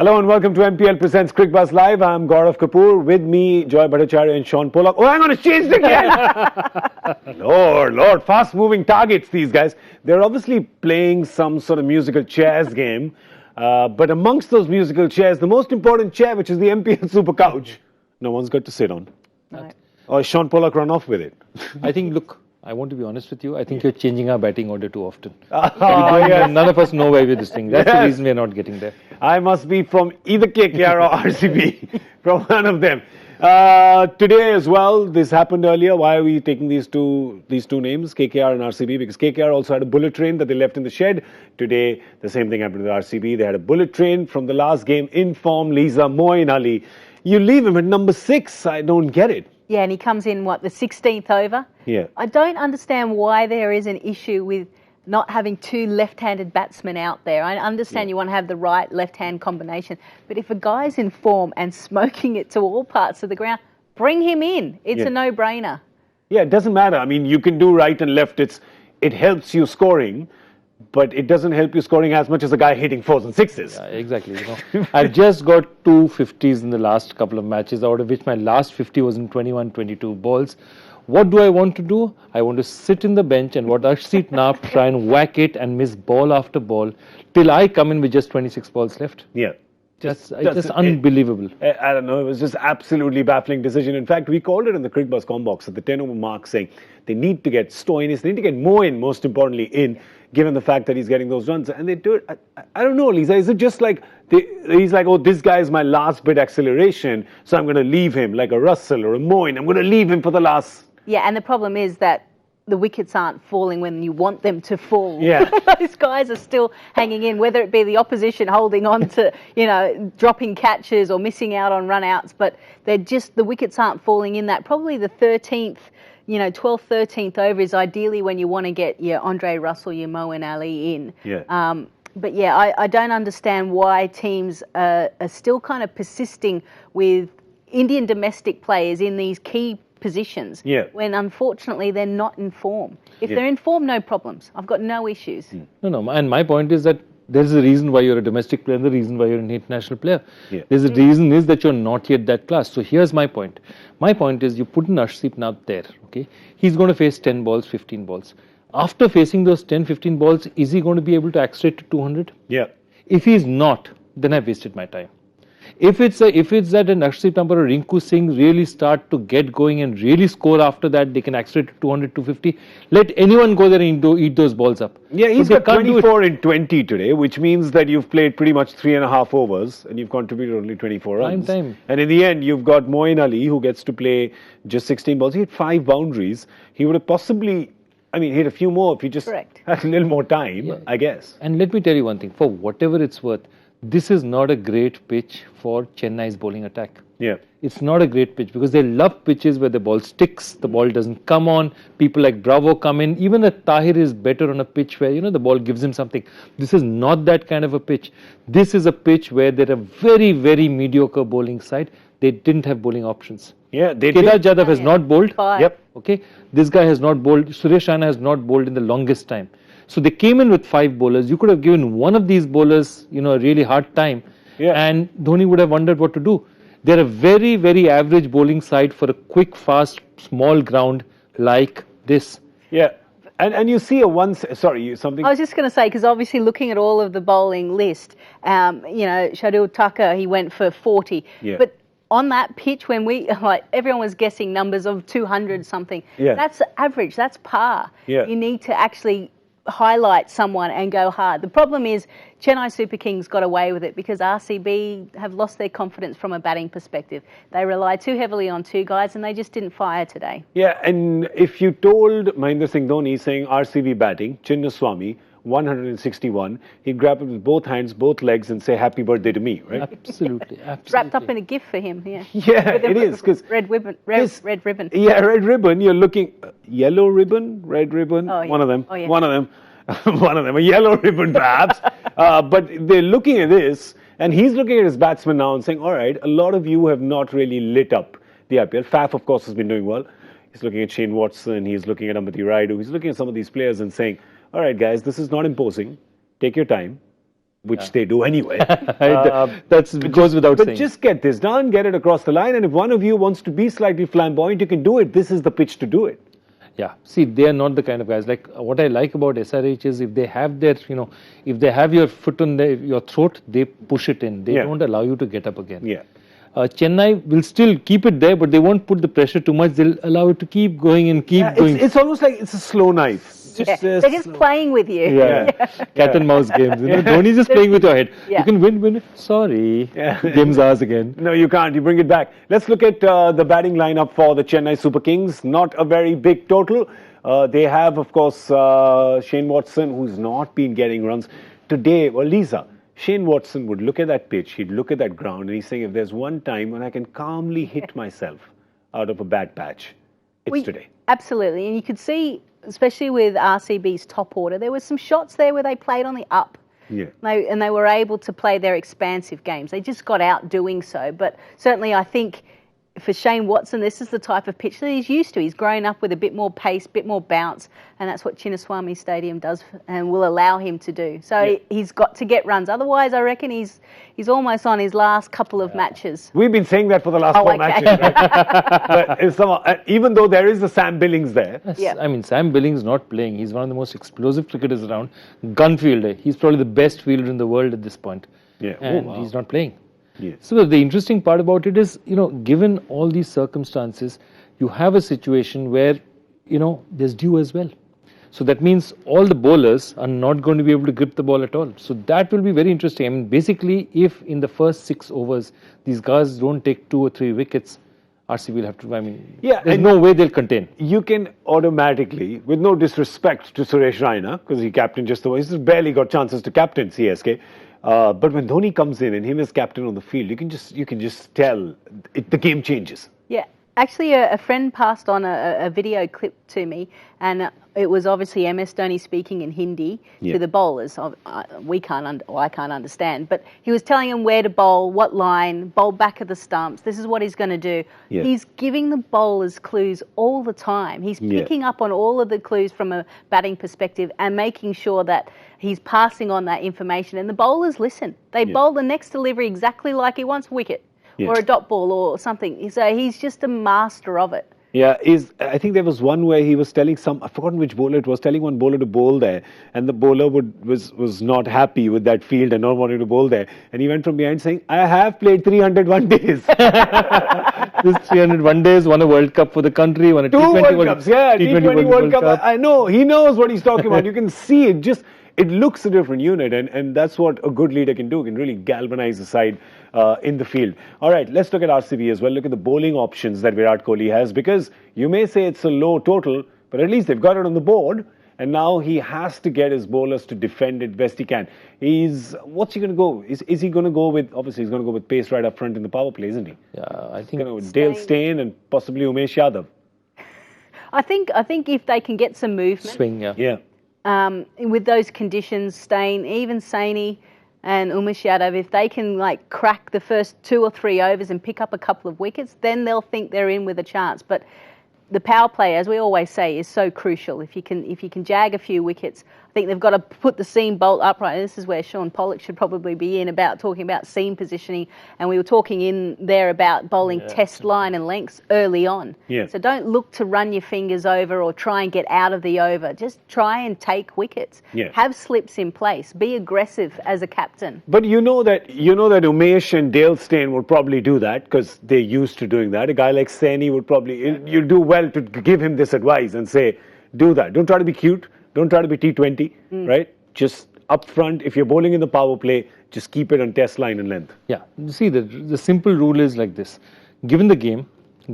Hello and welcome to MPL Presents Cricbuzz Live. I'm Gaurav Kapur. With me, Joy Bhattacharjya and Sean Pollock. Oh, hang on, it's changed again. Lord, fast-moving targets, these guys. They're obviously playing some sort of musical chairs game. But amongst those musical chairs, the most important chair, which is the MPL Super Couch, no one's got to sit on. Right. Or Sean Pollock run off with it. I think, look, I want to be honest with you. I think you're changing our batting order too often. Yes. None of us know where we're this thing. That's the reason we're not getting there. I must be from either KKR or RCB, from one of them. Today as well, this happened earlier. Why are we taking these two names, KKR and RCB? Because KKR also had a bullet train that they left in the shed. Today, the same thing happened with RCB. They had a bullet train from the last game in form, Lisa Moeen Ali. You leave him at number 6. I don't get it. Yeah, and he comes in, the 16th over? Yeah. I don't understand why there is an issue with not having two left-handed batsmen out there. I understand you want to have the right left-hand combination, but if a guy's in form and smoking it to all parts of the ground, bring him in. It's a no-brainer. Yeah, it doesn't matter. I mean, you can do right and left. It helps you scoring, but it doesn't help you scoring as much as a guy hitting 4s and 6s. Yeah, exactly. I've just got 2 50s in the last couple of matches, out of which my last 50 was in 21-22 balls. What do I want to do? I want to sit in the bench and watch Arshdeep Nap try and whack it and miss ball after ball till I come in with just 26 balls left. Yeah. Just unbelievable. I don't know. It was just absolutely baffling decision. In fact, we called it in the Cricbuzz Combox at the 10-over mark, saying they need to get Stoinis, they need to get Moeen, most importantly, in, given the fact that he's getting those runs. And they do it. I don't know, Lisa. Is it just like he's like, oh, this guy is my last bit acceleration, so I'm going to leave him like a Russell or a Moeen. I'm going to leave him for the last. Yeah, and the problem is that the wickets aren't falling when you want them to fall. Yeah. Those guys are still hanging in, whether it be the opposition holding on to, dropping catches or missing out on run-outs, but the wickets aren't falling in that. Probably the 13th, 12th, 13th over is ideally when you want to get your Andre Russell, your Moeen Ali in. Yeah. But yeah, I don't understand why teams are still kind of persisting with Indian domestic players in these key positions when unfortunately they're not in form. If they're in form, no problems. I've got no issues. No, and my point is that there's a reason why you're a domestic player and the reason why you're an international player. Yeah. There's a reason is that you're not yet that class. So here's my point. My point is you put in Arshdeep Nap there, okay? He's going to face 10 balls, 15 balls. After facing those 10, 15 balls, is he going to be able to accelerate to 200? Yeah. If he's not, then I've wasted my time. If it's that an Arshdeep Nap or a Rinku Singh really start to get going and really score after that, they can accelerate to 200, 250. Let anyone go there and eat those balls up. Yeah, he's got 24 in 20 today, which means that you've played pretty much 3.5 overs and you've contributed only 24 runs. Time. And in the end, you've got Moeen Ali, who gets to play just 16 balls. He had 5 boundaries. He would have possibly, hit a few more if he just had a little more time, I guess. And let me tell you one thing, for whatever it's worth, this is not a great pitch for Chennai's bowling attack. Yeah. It's not a great pitch because they love pitches where the ball sticks, the ball doesn't come on, people like Bravo come in. Even a Tahir is better on a pitch where, the ball gives him something. This is not that kind of a pitch. This is a pitch where they're a very, very mediocre bowling side. They didn't have bowling options. Yeah, they Kedar Jadhav has not bowled. Yep. Okay. This guy has not bowled. Suresh Raina has not bowled in the longest time. So they came in with 5 bowlers. You could have given one of these bowlers, a really hard time. Yeah. And Dhoni would have wondered what to do. They're a very, very average bowling side for a quick, fast, small ground like this. Yeah. And you see something. I was just going to say, because obviously looking at all of the bowling list, Shardul Thakur, he went for 40. Yeah. But on that pitch, when everyone was guessing numbers of 200 something, that's average, that's par. Yeah. You need to actually highlight someone and go hard. The problem is Chennai Super Kings got away with it because RCB have lost their confidence from a batting perspective. They rely too heavily on 2 guys and they just didn't fire today. Yeah, and if you told Mahendra Singh Dhoni saying RCB batting, Chinnaswamy, 161, he'd grab it with both hands, both legs and say happy birthday to me, right? Absolutely. Wrapped up in a gift for him, Yeah, it is. Red ribbon. Yeah, red ribbon. You're looking, yellow ribbon, red ribbon, one of them. Oh, yeah. One of them. One of them, a yellow ribbon perhaps. But they're looking at this and he's looking at his batsmen now and saying, all right, a lot of you have not really lit up the IPL. Faf, of course, has been doing well. He's looking at Shane Watson. He's looking at Amati Raidu. He's looking at some of these players and saying, all right, guys, this is not imposing. Take your time. which they do anyway. That goes without but saying. just get this done, get it across the line, and if one of you wants to be slightly flamboyant, you can do it. This is the pitch to do it. Yeah, see, they are not the kind of guys. Like what I like about SRH is if they have their, if they have your foot on your throat, they push it in. They don't allow you to get up again. Yeah. Chennai will still keep it there, but they won't put the pressure too much. They'll allow it to keep going and keep going. It's almost like it's a slow knife. They're just playing with you. Yeah. Cat and mouse games. Dhoni's just playing with your head. You can win. Sorry. Game's ours again. No, you can't. You bring it back. Let's look at the batting lineup for the Chennai Super Kings. Not a very big total. They have, of course, Shane Watson, who's not been getting runs. Today, well, Lisa, Shane Watson would look at that pitch, he'd look at that ground, and he's saying, if there's one time when I can calmly hit myself out of a bad patch, it's today. Absolutely. And you could see, especially with RCB's top order, there were some shots there where they played on the up. Yeah. And they were able to play their expansive games. They just got out doing so. But certainly I think for Shane Watson, this is the type of pitch that he's used to. He's grown up with a bit more pace, a bit more bounce, and that's what Chinnaswamy Stadium does and will allow him to do. So he's got to get runs. Otherwise, I reckon he's almost on his last couple of matches. We've been saying that for the last 4 matches. Right? But even though there is the Sam Billings there. Yes. I mean, Sam Billings not playing. He's one of the most explosive cricketers around. Gun fielder. He's probably the best fielder in the world at this point. Yeah. And he's not playing. Yes. So the interesting part about it is, given all these circumstances, you have a situation where, there's dew as well. So that means all the bowlers are not going to be able to grip the ball at all. So that will be very interesting. I mean, basically, if in the first 6 overs, these guys don't take 2 or 3 wickets, RCB will have to, there's no way they'll contain. You can automatically, with no disrespect to Suresh Raina, because he captained just the way, he's barely got chances to captain CSK. But when Dhoni comes in and him as captain on the field, you can just tell the game changes. Yeah. Actually, a friend passed on a video clip to me, and it was obviously MS Dhoni speaking in Hindi to the bowlers. I can't understand, but he was telling them where to bowl, what line, bowl back of the stumps. This is what he's going to do. Yeah. He's giving the bowlers clues all the time. He's picking up on all of the clues from a batting perspective and making sure that he's passing on that information. And the bowlers listen. They bowl the next delivery exactly like he wants, wicket. Or a dot ball or something. So he's just a master of it. Yeah, I think there was one where he was telling I've forgotten which bowler it was, telling one bowler to bowl there, and the bowler was not happy with that field and not wanting to bowl there. And he went from behind saying, I have played 301 days. This 301 days, won a World Cup for the country, won a T20 World Cups. Yeah, T20 World Cup. I know, he knows what he's talking about. You can see it it looks a different unit, and that's what a good leader can do. Can really galvanize the side in the field. All right, let's look at RCB as well. Look at the bowling options that Virat Kohli has, because you may say it's a low total, but at least they've got it on the board, and now he has to get his bowlers to defend it best he can. What's he going to go? Is he going to go with, obviously he's going to go with pace right up front in the power play, isn't he? Yeah, I think he's going to go with Dale Steyn and possibly Umesh Yadav. I think if they can get some movement. Swing, yeah. With those conditions, Steyn, even Saini and Umesh Yadav, if they can crack the first 2 or 3 overs and pick up a couple of wickets, then they'll think they're in with a chance. But the power play, as we always say, is so crucial. If you can jag a few wickets, I think they've got to put the seam bolt upright. This is where Sean Pollock should probably be talking about seam positioning. And we were talking in there about bowling test line and lengths early on. Yeah. So don't look to run your fingers over or try and get out of the over. Just try and take wickets. Yeah. Have slips in place. Be aggressive as a captain. But you know that Umesh and Dale Steyn would probably do that because they're used to doing that. A guy like Saini would probably, you'll do well to give him this advice and say, do that. Don't try to be cute. Don't try to be T20, right? Just up front, if you're bowling in the power play, just keep it on test line and length. Yeah. See, the simple rule is like this. Given the game,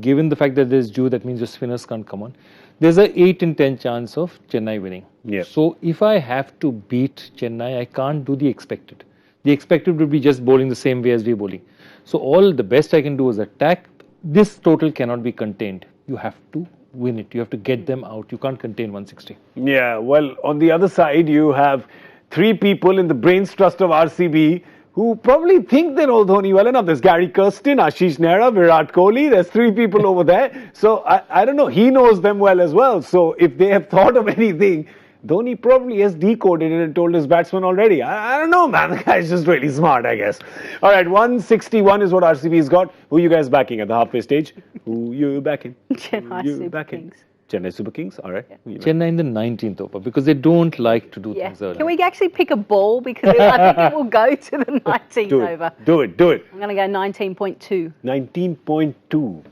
given the fact that there's dew, that means your spinners can't come on, there's a 8 in 10 chance of Chennai winning. Yeah. So if I have to beat Chennai, I can't do the expected. The expected would be just bowling the same way as we're bowling. So all the best I can do is attack. This total cannot be contained. You have to win it. You have to get them out. You can't contain 160. Yeah, well, on the other side, you have 3 people in the brains trust of RCB who probably think they know Dhoni well enough. There's Gary Kirsten, Ashish Nehra, Virat Kohli. There's 3 people over there. So I don't know. He knows them well as well. So if they have thought of anything, Dhoni probably has decoded it and told his batsman already. I don't know, man. The guy's just really smart, I guess. All right, 161 is what RCB's got. Who are you guys backing at the halfway stage? Who you backing? Chennai Super Kings. Chennai Super Kings, all right. Yeah. Chennai in the 19th over because they don't like to do Yeah. things early. Can we actually pick a ball? Because I think it will go to the 19th Do over. it. Do it. Do it. I'm going to go 19.2. 19.2.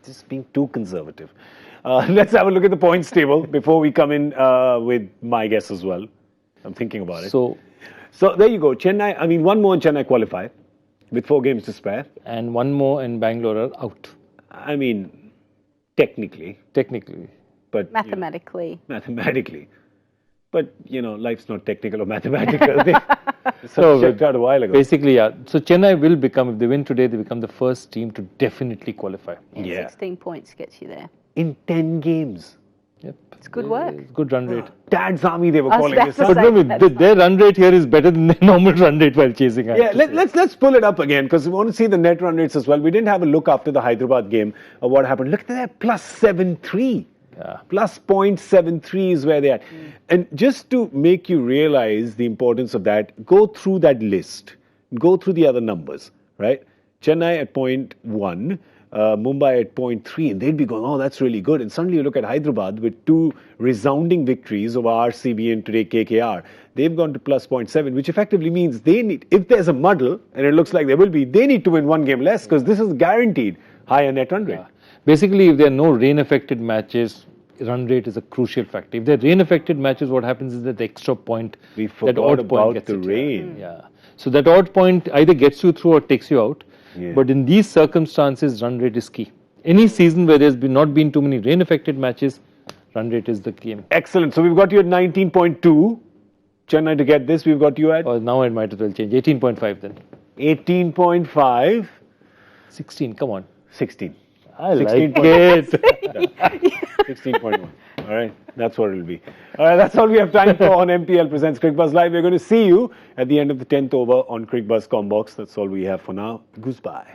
Just being too conservative. Let's have a look at the points table before we come in with my guess as well. I'm thinking about it. So there you go. Chennai, I mean, one more and Chennai qualify with 4 games to spare. and one more and Bangalore are out. I mean, technically, but Mathematically. mathematically. But, life's not technical or mathematical. They checked out a while ago. Basically, yeah. So Chennai will become, if they win today, they become the first team to definitely qualify. Yeah. 16 points gets you there. In 10 games. Yep. It's good work. It's good run rate. Dad's Army, they were I was calling about this. to Huh? say- But no, their run rate here is better than their normal run rate while chasing. Yeah, let's pull it up again because we want to see the net run rates as well. We didn't have a look after the Hyderabad game of what happened. Look at that, plus 7.3. Yeah. Plus 0.73 is where they are. And just to make you realize the importance of that, go through that list. Go through the other numbers, right? Chennai at 0.1. Mumbai at 0.3, and they'd be going, oh, that's really good. And suddenly you look at Hyderabad with 2 resounding victories over RCB and today KKR. They've gone to plus 0.7, which effectively means they need, if there's a muddle, and it looks like there will be, they need to win 1 game less because this is guaranteed higher net run rate. Yeah. Basically, if there are no rain-affected matches, run rate is a crucial factor. If there are rain-affected matches, what happens is that the extra point, We that forgot odd point about gets the it. rain. Yeah. So that odd point either gets you through or takes you out. Yeah. But in these circumstances, run rate is key. Any season where there's not been too many rain-affected matches, run rate is the game. Excellent. So we've got you at 19.2. Chennai to get this, we've got you at Or now I might as well change. 18.5 then. 18.5. 16, come on. 16. I like 16. it. 16.1. All right, that's what it'll be. All right, that's all we have time for on MPL Presents Cricbuzz Live. We're going to see you at the end of the 10th over on Cricbuzz Combox. That's all we have for now. Goodbye.